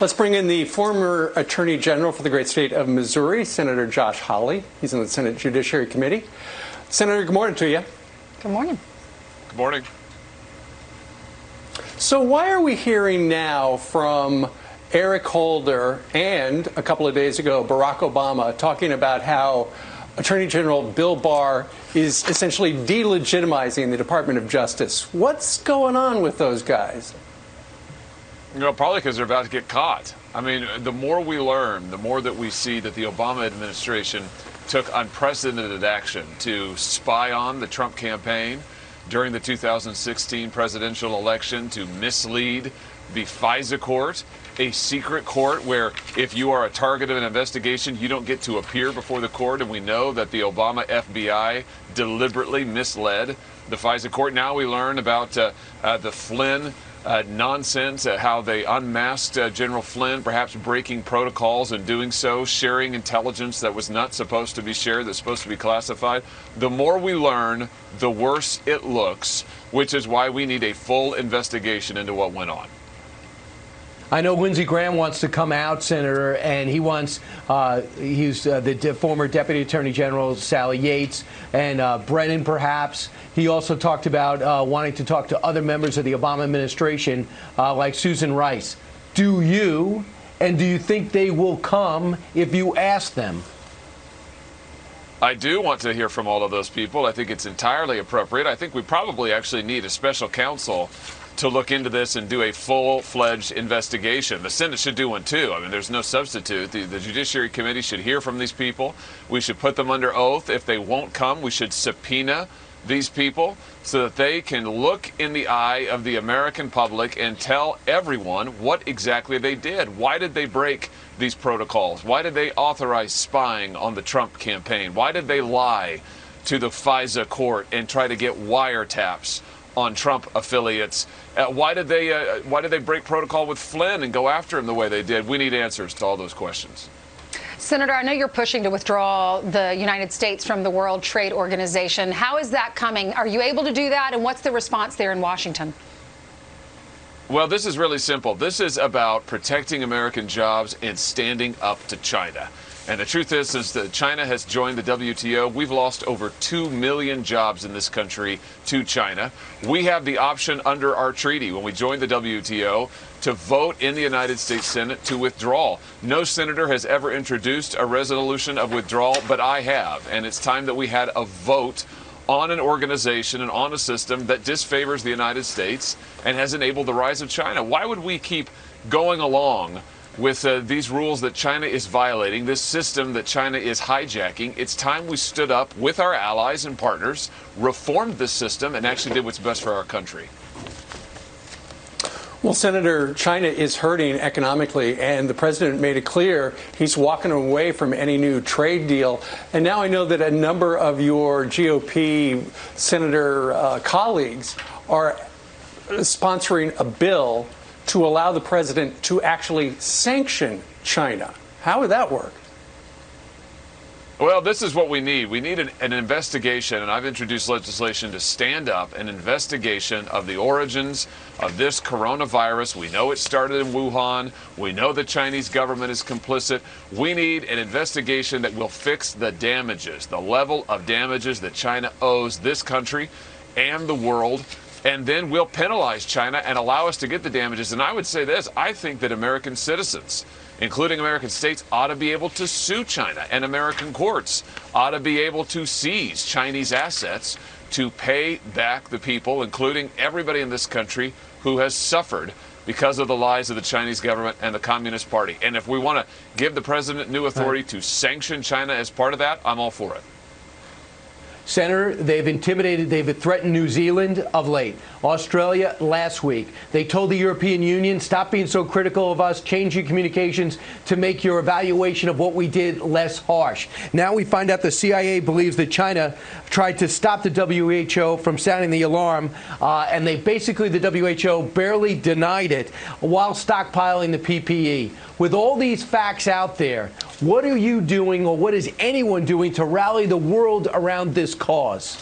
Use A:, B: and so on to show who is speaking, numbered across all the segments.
A: Let's bring in the former Attorney General for the great state of Missouri, Senator Josh Hawley. He's in the Senate Judiciary Committee. Senator, good morning to you.
B: Good morning.
C: Good morning.
A: So why are we hearing now from Eric Holder and, a couple of days ago, Barack Obama talking about how Attorney General Bill Barr is essentially delegitimizing the Department of Justice? What's going on with those guys?
C: You know, probably because they're about to get caught. I mean, the more we learn, the more that we see that the Obama administration took unprecedented action to spy on the Trump campaign during the 2016 presidential election, to mislead the FISA court, a secret court where if you are a target of an investigation, you don't get to appear before the court. And we know that the Obama FBI deliberately misled the FISA court. Now we learn about the Flynn nonsense, how they unmasked General Flynn, perhaps breaking protocols and doing so, sharing intelligence that was not supposed to be shared, that's supposed to be classified. The more we learn, the worse it looks, which is why we need a full investigation into what went on.
D: I know Lindsey Graham wants to come out, Senator, and he wants, he's the former Deputy Attorney General, Sally Yates, and Brennan, perhaps. He also talked about wanting to talk to other members of the Obama administration, like Susan Rice. Do you, and do you think they will come if you ask them?
C: I do want to hear from all of those people. I think it's entirely appropriate. I think we probably actually need a special counsel to look into this and do a full-fledged investigation. The Senate should do one too. I mean, there's no substitute. The Judiciary Committee should hear from these people. We should put them under oath. If they won't come, we should subpoena these people so that they can look in the eye of the American public and tell everyone what exactly they did. Why did they break these protocols? Why did they authorize spying on the Trump campaign? Why did they lie to the FISA court and try to get wiretaps on Trump affiliates? Why did they break protocol with Flynn and go after him the way they did? We need answers to all those questions.
B: Senator, I know you're pushing to withdraw the United States from the World Trade Organization. How is that coming? Are you able to do that? And what's the response there in Washington?
C: Well, this is really simple. This is about protecting American jobs and standing up to China. And the truth is, since China has joined the WTO, we've lost over 2 million jobs in this country to China. We have the option under our treaty when we joined the WTO to vote in the United States Senate to withdraw. No senator has ever introduced a resolution of withdrawal, but I have. And it's time that we had a vote on an organization and on a system that disfavors the United States and has enabled the rise of China. Why would we keep going along with these rules that China is violating, this system that China is hijacking? It's time we stood up with our allies and partners, reformed this system, and actually did what's best for our country.
A: Well, Senator, China is hurting economically, and the president made it clear he's walking away from any new trade deal. And now I know that a number of your GOP senator colleagues are sponsoring a bill to allow the president to actually sanction China. How would that work?
C: Well, this is what we need. We need an investigation, and I've introduced legislation to stand up an investigation of the origins of this coronavirus. We know it started in Wuhan. We know the Chinese government is complicit. We need an investigation that will fix the damages, the level of damages that China owes this country and the world. And then we'll penalize China and allow us to get the damages. And I would say this, I think that American citizens, including American states, ought to be able to sue China, and American courts ought to be able to seize Chinese assets to pay back the people, including everybody in this country who has suffered because of the lies of the Chinese government and the Communist Party. And if we want to give the president new authority to sanction China as part of that, I'm all for it.
D: Senator, they've threatened New Zealand of late, Australia last week. They told the European Union, stop being so critical of us, change your communications to make your evaluation of what we did less harsh. Now we find out the CIA believes that China tried to stop the WHO from sounding the alarm, and the WHO barely denied it while stockpiling the PPE. With all these facts out there, what are you doing, or what is anyone doing to rally the world around this cause?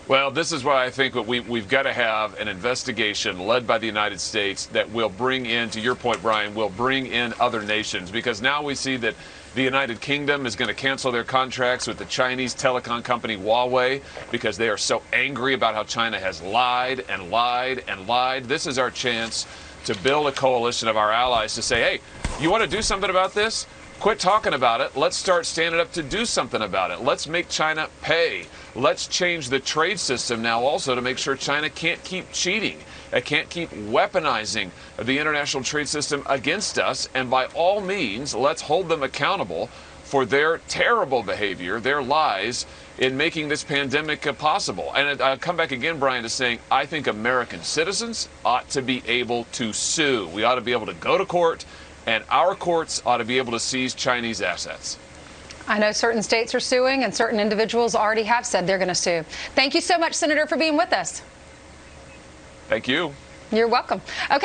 C: Well, this is why I think that we've got to have an investigation led by the United States that will bring in, to your point, Brian, will bring in other nations, because now we see that the United Kingdom is going to cancel their contracts with the Chinese telecom company Huawei because they are so angry about how China has lied and lied and lied. This is our chance to build a coalition of our allies to say, hey, you want to do something about this? Quit talking about it. Let's start standing up to do something about it. Let's make China pay. Let's change the trade system now also to make sure China can't keep cheating. It can't keep weaponizing the international trade system against us. And by all means, let's hold them accountable for their terrible behavior, their lies in making this pandemic possible. And I'll come back again, Brian, to saying I think American citizens ought to be able to sue. We ought to be able to go to court, and our courts ought to be able to seize Chinese assets.
B: I know certain states are suing, and certain individuals already have said they're going to sue. Thank you so much, Senator, for being with us.
C: Thank you.
B: You're welcome. Okay.